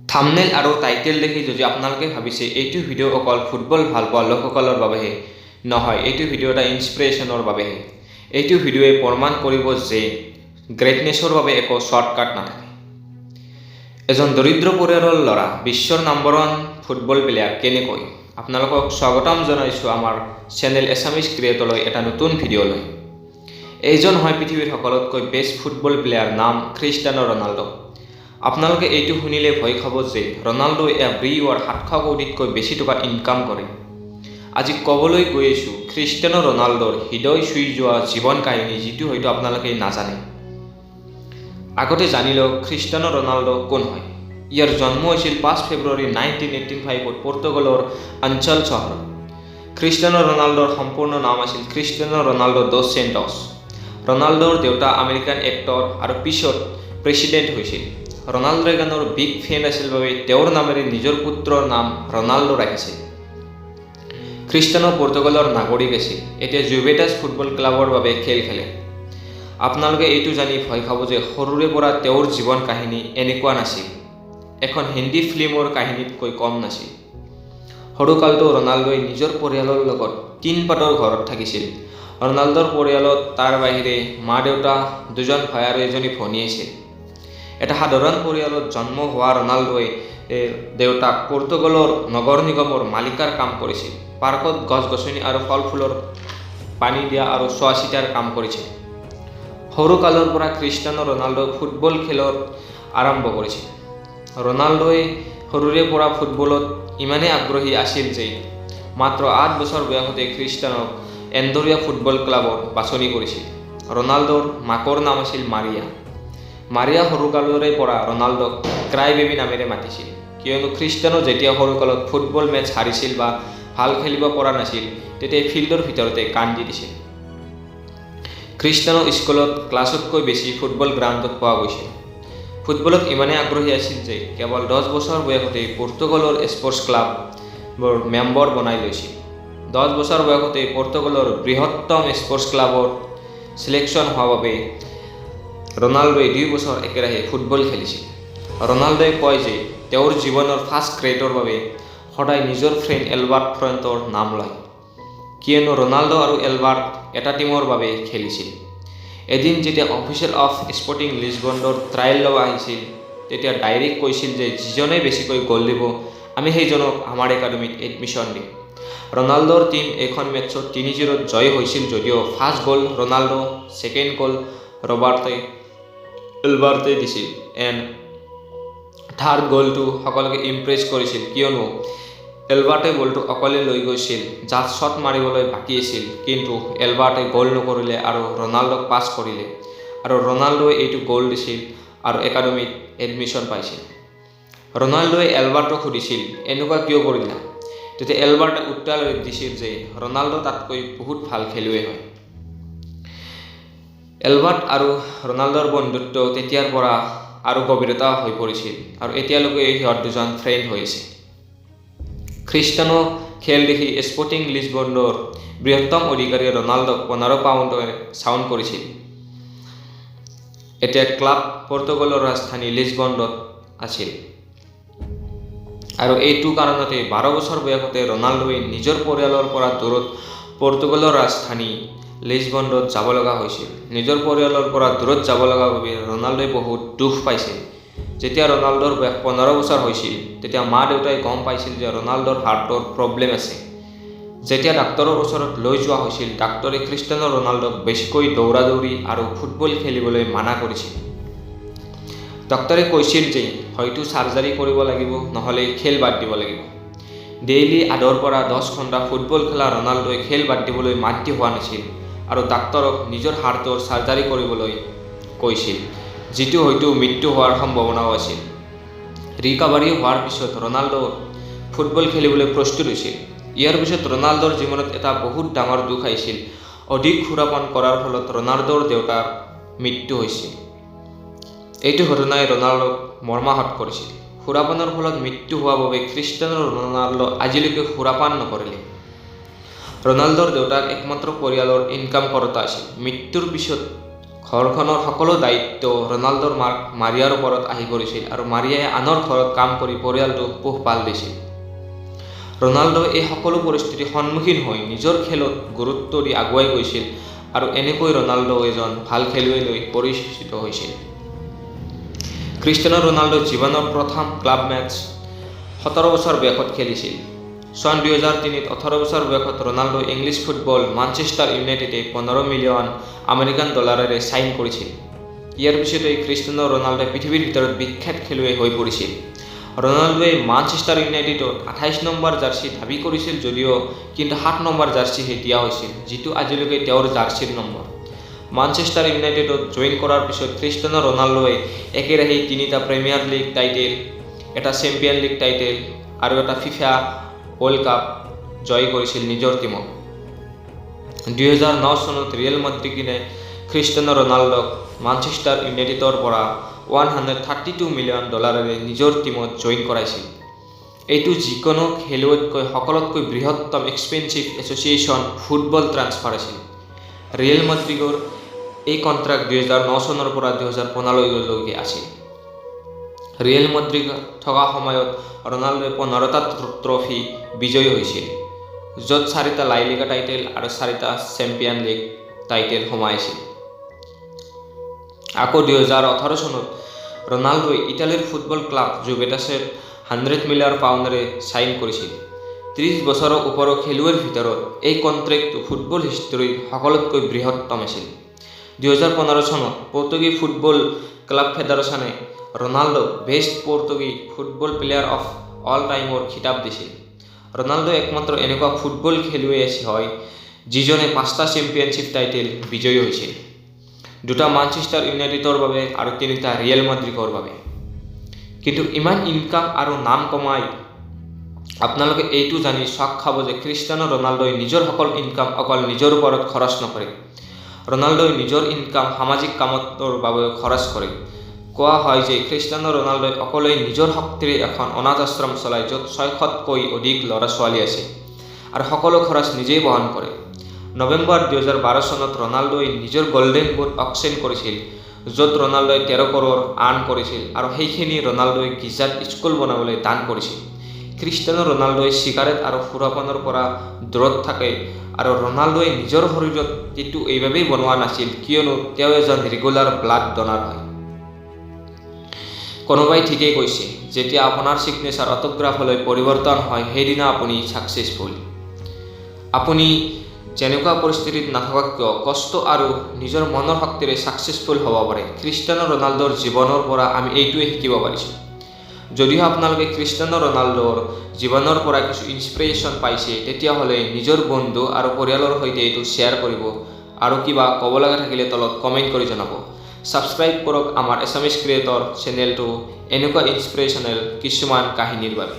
Thumbnail আৰু title দেখি যদি আপোনালোকে ভাবিছে এইটো ভিডিঅ' অকল ফুটবল ভাল পোৱা লোকসকলৰ বাবেহে নহয়, এইটো ভিডিঅ' এটা ইনস্পিৰেশ্যনৰ বাবেহে। এইটো ভিডিঅ'য়ে প্ৰমাণ কৰিব যে গ্ৰেটনেছৰ বাবে একো শ্বৰ্টকাট নাথাকে। এজন দৰিদ্ৰ পৰিয়ালৰ ল'ৰা বিশ্বৰ নম্বৰ 1 ফুটবল প্লেয়াৰ কেনেকৈ? আপোনালোকক স্বাগতম জনাইছোঁ আমাৰ চেনেল এছামিজ ক্ৰিয়েটৰলৈ এটা নতুন ভিডিঅ'লৈ। এইজন হয় পৃথিৱীৰ সকলোতকৈ বেষ্ট ফুটবল প্লেয়াৰ, নাম খ্ৰীষ্টিয়ানো ৰনাল্ডো। আপোনালোকে এইটো শুনিলে ভয় খাব যে ৰনাল্ডোই এভৰি ইয়েৰ 700 কোটিতকৈ বেছি টকা ইনকাম কৰে। আজি ক'বলৈ গৈ আছোঁ খ্ৰীষ্টিয়ানো ৰনাল্ডোৰ হৃদয় চুই যোৱা জীৱন কাহিনী, যিটো হয়তো আপোনালোকে নাজানে। আগতে জানি লওক খ্ৰীষ্টিয়ানো ৰনাল্ডো কোন হয়। ইয়াৰ জন্ম হৈছিল 5 ফেব্ৰুৱাৰী 1985 পৰ্তুগালৰ অঞ্চল চহৰত। খ্ৰীষ্টিয়ানো ৰনাল্ডোৰ সম্পূৰ্ণ নাম আছিল খ্ৰীষ্টিয়ানো ৰনাল্ডো dos Santos। ৰনাল্ডোৰ দেউতা আমেৰিকান এক্টৰ আৰু পিছত প্ৰেছিডেণ্ট হৈছিল। ৰনাল্ডো ৰেগানৰ বিগ ফেন আছিল বাবে তেওঁৰ নামেৰে নিজৰ পুত্ৰৰ নাম ৰনাল্ডো ৰাখিছিল। খ্ৰীষ্টিয়ানো পৰ্তুগালৰ নাগৰিক আছিল। এতিয়া জুভেন্টাছ ফুটবল ক্লাবৰ বাবে খেল খেলে। আপোনালোকে এইটো জানি ভয় খাব যে সৰুৰে পৰা তেওঁৰ জীৱন কাহিনী এনেকুৱা নাছিল। এখন হিন্দী ফিল্মৰ কাহিনীতকৈ কম নাছিল। সৰুকালতো ৰনাল্ডোই নিজৰ পৰিয়ালৰ লগত টিনপাতৰ ঘৰত থাকিছিল। ৰনাল্ডোৰ পৰিয়ালত তাৰ বাহিৰে মা-দেউতা, 2জন ভাই আৰু এজনী ভনী আছিল। এটা সাধাৰণ পৰিয়ালত জন্ম হোৱা ৰনাল্ডোই দেউতাক পৰ্তুগালৰ নগৰ নিগমৰ মালিকাৰ কাম কৰিছিল। পাৰ্কত গছ-গছনি আৰু ফল-ফুলৰ পানী দিয়া আৰু চোৱা চিতাৰ কাম কৰিছিল। সৰুকালৰ পৰা খ্ৰীষ্টিয়ানো ৰনাল্ডো ফুটবল খেলত আৰম্ভ কৰিছিল। ৰনাল্ডোই সৰুৰে পৰা ফুটবলত ইমানেই আগ্ৰহী আছিল যে মাত্ৰ 8 বছৰ বয়সতে খ্ৰীষ্টিয়ানোক এণ্ডোৰিয়া ফুটবল ক্লাবত বাছনি কৰিছিল। ৰনাল্ডোৰ মাকৰ নাম আছিল মাৰিয়া। মাৰিয়া সৰুকালৰে পৰা ৰনাল্ডোক ক্ৰাই বেবী নামেৰে মাতিছিল, কিয়নো খ্ৰীষ্টিয়ানো যেতিয়া সৰুকালত ফুটবল মেচ হাৰিছিল বা ভাল খেলিব পৰা নাছিল, তেতিয়া ফিল্ডৰ ভিতৰতে কান্দি দিছিল। খ্ৰীষ্টিয়ানো স্কুলত ক্লাছতকৈ বেছি ফুটবল গ্ৰাউণ্ডত পোৱা গৈছিল। ফুটবলত ইমানেই আগ্ৰহী আছিল যে কেৱল 10 বছৰ বয়সতে পৰ্তুগালৰ স্পৰ্টছ ক্লাবৰ মেম্বৰ বনাই লৈছিল। 10 বছৰ বয়সতে পৰ্তুগালৰ বৃহত্তম স্পৰ্টছ ক্লাবত চিলেকশ্যন হোৱাৰ বাবে ৰনাল্ডোই 2 বছৰ একেৰাহে ফুটবল খেলিছিল। ৰনাল্ডোই কয় যে তেওঁৰ জীৱনৰ ফাৰ্ষ্ট গ্ৰেডৰ বাবে সদায় নিজৰ ফ্ৰেণ্ড এলবাৰ্ট ফ্ৰণ্টৰ নাম লয়, কিয়নো ৰনাল্ডো আৰু এলবাৰ্ট এটা টিমৰ বাবে খেলিছিল। এদিন যেতিয়া অফিচিয়েল অফ স্পৰ্টিং লিছবনৰ ট্ৰায়েল ল'ব আহিছিল, তেতিয়া ডাইৰেক্ট কৈছিল যে যিজনে বেছিকৈ গ'ল দিব আমি সেইজনক আমাৰ একাডেমীত এডমিশ্যন দিম। ৰনাল্ডোৰ টীম এইখন মেটছত 3-0 জয় হৈছিল যদিও ফাৰ্ষ্ট গ'ল ৰনাল্ডো, ছেকেণ্ড গ'ল এলবাৰ্টে দিছিল এণ্ড থাৰ্ড গ'লটো সকলোকে ইমপ্ৰেছ কৰিছিল, কিয়নো এলবাৰ্টে বলটো অকলে লৈ গৈছিল, যাক শ্বট মাৰিবলৈ বাকী আছিল, কিন্তু এলবাৰ্টে গ'ল নকৰিলে আৰু ৰনাল্ডোক পাছ কৰিলে আৰু ৰনাল্ডোৱে এইটো গ'ল দিছিল আৰু একাডেমীত এডমিশ্যন পাইছিল। ৰনাল্ডোৱে এলবাৰ্টক সুধিছিল এনেকুৱা কিয় কৰিলা? তেতিয়া এলবাৰ্টে উত্তৰ দিছিল যে ৰনাল্ডো তাতকৈ বহুত ভাল খেলুৱৈ হয়। এলবাৰ্ট আৰু ৰনাল্ডোৰ বন্ধুত্ব তেতিয়াৰ পৰা আৰু গভীৰতা হৈ পৰিছিল আৰু এতিয়ালৈকে সিহঁত 2জন ফ্ৰেণ্ড হৈ আছে। খ্ৰীষ্টিয়ানো খেল দেখি স্পৰ্টিং লিছবনৰ বৃহত্তম অধিকাৰীয়ে ৰনাল্ডোক 15 পাউণ্ডৰ চাউণ্ড কৰিছিল। এতিয়া ক্লাব পৰ্তুগালৰ ৰাজধানী লিছবনত আছিল আৰু এইটো কাৰণতে 12 বছৰ বয়সতে ৰনাল্ডোৱে নিজৰ পৰিয়ালৰ পৰা দূৰত পৰ্তুগালৰ ৰাজধানী লিছবনত যাব লগা হৈছিল। নিজৰ পৰিয়ালৰ পৰা দূৰত যাব লগা বাবে ৰনাল্ডোৱে বহুত দুখ পাইছিল। যেতিয়া ৰনাল্ডোৰ বয়স 15 বছৰ হৈছিল, তেতিয়া মা-দেউতাই গম পাইছিল যে ৰনাল্ডোৰ হাৰ্টৰ প্ৰব্লেম আছে। যেতিয়া ডাক্তৰৰ ওচৰত লৈ যোৱা হৈছিল, ডাক্তৰে খ্ৰীষ্টিয়ানো ৰনাল্ডোক বেছিকৈ দৌৰা-দৌৰি আৰু ফুটবল খেলিবলৈ মানা কৰিছিল। ডাক্তৰে কৈছিল যে হয়তো চাৰ্জাৰী কৰিব লাগিব, নহ'লে খেল বাদ দিব লাগিব। ডেইলি 8ৰ পৰা 10 ঘণ্টা ফুটবল খেলা ৰনাল্ডোই খেল বাদ দিবলৈ মান্তি হোৱা নাছিল আৰু ডাক্তৰক নিজৰ হাৰ্টৰ চাৰ্জাৰী কৰিবলৈ কৈছিল, যিটো হয়তো মৃত্যু হোৱাৰ সম্ভাৱনাও আছিল। ৰিকভাৰী হোৱাৰ পিছত ৰনাল্ডো ফুটবল খেলিবলৈ প্ৰস্তুত হৈছিল। ইয়াৰ পিছত ৰনাল্ডোৰ জীৱনত এটা বহুত ডাঙৰ দুখ আহিছিল। অধিক সুৰাপান কৰাৰ ফলত ৰনাল্ডোৰ দেউতাৰ মৃত্যু হৈছিল। এইটো ঘটনাই ৰনাল্ডোক মৰ্মাহত কৰিছিল। সুৰাপানৰ ফলত মৃত্যু হোৱাৰ বাবে খ্ৰীষ্টিয়ানো ৰনাল্ডো আজিলৈকে সুৰাপান নকৰিলে। ৰনাল্ডোৰ দেউতাক একমাত্ৰ পৰিয়ালৰ ইনকাম কৰোতা আছিল। মৃত্যুৰ পিছত ঘৰখনৰ সকলো দায়িত্ব ৰনাল্ডোৰ মাক মাৰিয়াৰ ওপৰত আহি পৰিছিল আৰু মাৰিয়াই আনৰ ঘৰত কাম কৰি পৰিয়ালটোক পোহপাল দিছিল। ৰনাল্ডোই এই সকলো পৰিস্থিতিৰ সন্মুখীন হৈ নিজৰ খেলত গুৰুত্ব দি আগুৱাই গৈছিল আৰু এনেকৈ ৰনাল্ডো এজন ভাল খেলুৱৈলৈ পৰিচিত হৈছিল। ক্ৰিষ্টিয়ানো ৰোনাল্ডো জীৱনৰ প্ৰথম ক্লাব মেচ 17 বছৰ বয়সত খেলিছিল। চন 2003 18 বছৰ বয়সত ৰোনাল্ডো ইংলিছ ফুটবল মানচেষ্টাৰ ইউনাইটেডে 15 মিলিয়ন আমেৰিকান ডলাৰেৰে চাইন কৰিছিল। ইয়াৰ পিছতে ক্ৰিষ্টিয়ানো ৰোনাল্ডোই পৃথিৱীৰ ভিতৰত বিখ্যাত খেলুৱৈ হৈ পৰিছিল। ৰোনাল্ডোৱে মানচেষ্টাৰ ইউনাইটেডত 28 নম্বৰ জাৰ্চি দাবী কৰিছিল যদিও কিন্তু 7 নম্বৰ জাৰ্চিহে দিয়া হৈছিল, যিটো আজিলৈকে তেওঁৰ জাৰ্চিৰ নম্বৰ। মানচেষ্টাৰ ইউনাইটেডত জইন কৰাৰ পিছত ক্ৰিষ্টিয়ানো ৰোনাল্ডোৱে একেৰাহে 3টা প্ৰিমিয়াৰ লীগ টাইটেল, এটা চেম্পিয়ন লীগ টাইটেল আৰু এটা ফিফা ৱৰ্ল্ড কাপ জয় কৰিছিল নিজৰ টীমক। 2009 চনত ৰিয়েল মাদ্ৰিদে ক্ৰিষ্টিয়ানো ৰোনাল্ডোক মানচেষ্টাৰ ইউনাইটেডৰ পৰা 132 মিলিয়ন ডলাৰেৰে নিজৰ টীমত জইন কৰাইছিল। এইটো যিকোনো খেলুৱৈতকৈ সকলোতকৈ বৃহত্তম এক্সপেনচিভ এছ'চিয়েশ্যন ফুটবল ট্ৰান্সফাৰ আছিল। ৰিয়েল মাদ্ৰিদৰ এই কণ্ট্ৰেক্ট 2009 চনৰ পৰা 2015লৈকে আছিল। ৰিয়েল মাদ্ৰিদ থকা সময়ত ৰোনাল্ডোৱে 15টা ট্ৰফি বিজয়ী হৈছিল, য'ত 4টা লা লিগা টাইটেল আৰু 4টা চেম্পিয়ন লীগ টাইটেল সোমাইছিল। আকৌ 2018 চনত ৰোনাল্ডোৱে ইটালীৰ ফুটবল ক্লাব জুভেন্টাছত 100 মিলিয়ন পাউণ্ডেৰে চাইন কৰিছিল। 30 বছৰৰ ওপৰৰ খেলুৱৈৰ ভিতৰত এই কণ্ট্ৰেক্টটো ফুটবল হিষ্ট্ৰীৰ সকলোতকৈ বৃহত্তম আছিল। 2015 চনত পৰ্তুগীজ ফুটবল ক্লাব ফেডাৰেশ্যনে ৰোনাল্ডোক best Portuguese football player of all টাইমৰ খিতাপ দিছিল। ৰোনাল্ডো একমাত্ৰ এনেকুৱা ফুটবল খেলুৱৈ হয় যিজনে 5টা চেম্পিয়নশ্বিপ টাইটেল বিজয়ী হৈছিল, 2টা মানচেষ্টাৰ ইউনাইটেডৰ বাবে আৰু 3টা ৰিয়েল মাদ্ৰিদৰ বাবে। কিন্তু ইমান ইনকাম আৰু নাম কমাই আপোনালোকে এইটো জানি চক খাব যে ক্ৰিষ্টিয়ানো ৰোনাল্ডোই নিজৰ সকলো ইনকাম অকল নিজৰ ওপৰত খৰচ নকৰে। ৰোনাল্ডোই নিজৰ ইনকাম সামাজিক কামৰ বাবে খৰচ কৰে। কোৱা হয় যে ক্ৰিষ্টিয়ানো ৰোনাল্ডোই অকলে নিজৰ শক্তিৰে এখন অনাথ আশ্ৰম চলায়, য'ত 600তকৈ অধিক ল'ৰা-ছোৱালী আছে আৰু সকলো খৰচ নিজেই বহন কৰে। নৱেম্বৰ 2012 চনত ৰোনাল্ডোই নিজৰ গল্ডেন বুট অকশ্যন কৰিছিল, য'ত ৰোনাল্ডোই 13 কৰোৰ আৰ্ণ কৰিছিল আৰু সেইখিনি ৰোনাল্ডোই গীজাত স্কুল বনাবলৈ দান কৰিছিল। ক্ৰিষ্টিয়ানো ৰোনাল্ডোই চিগাৰেট আৰু সুৰাপানৰ পৰা দূৰত থাকে আৰু ৰোনাল্ডোই নিজৰ শৰীৰত টেটু এইবাবেই বনোৱা নাছিল কিয়নো তেওঁ এজন ৰেগুলাৰ ব্লাড ডনাৰ হয়। কোনোবাই ঠিকেই কৈছে, যেতিয়া আপোনাৰ ছিগনেচাৰ অটোগ্ৰাফলৈ পৰিৱৰ্তন হয় সেইদিনা আপুনি ছাকচেছফুল। আপুনি যেনেকুৱা পৰিস্থিতিত নাথাকক কিয় কষ্ট আৰু নিজৰ মনৰ শক্তিৰে ছাকচেছফুল হ'ব পাৰে। ক্ৰিষ্টিয়ানো ৰোনাল্ডোৰ জীৱনৰ পৰা আমি এইটোৱে শিকিব পাৰিছোঁ। যদিও আপোনালোকে ক্ৰিষ্টিয়ানো ৰোনাল্ডোৰ জীৱনৰ পৰা কিছু ইনস্পিৰেশ্যন পাইছে, তেতিয়াহ'লে নিজৰ বন্ধু আৰু পৰিয়ালৰ সৈতে এইটো শ্বেয়াৰ কৰিব আৰু কিবা ক'ব লগা থাকিলে তলত কমেণ্ট কৰি জনাব। ছাবস্ক্ৰাইব কৰক আমাৰ এছামিজ ক্ৰিয়েটৰ চেনেলটো এনেকুৱা ইনস্পিৰেশ্যনেল কিছুমান কাহিনীৰ বাবে।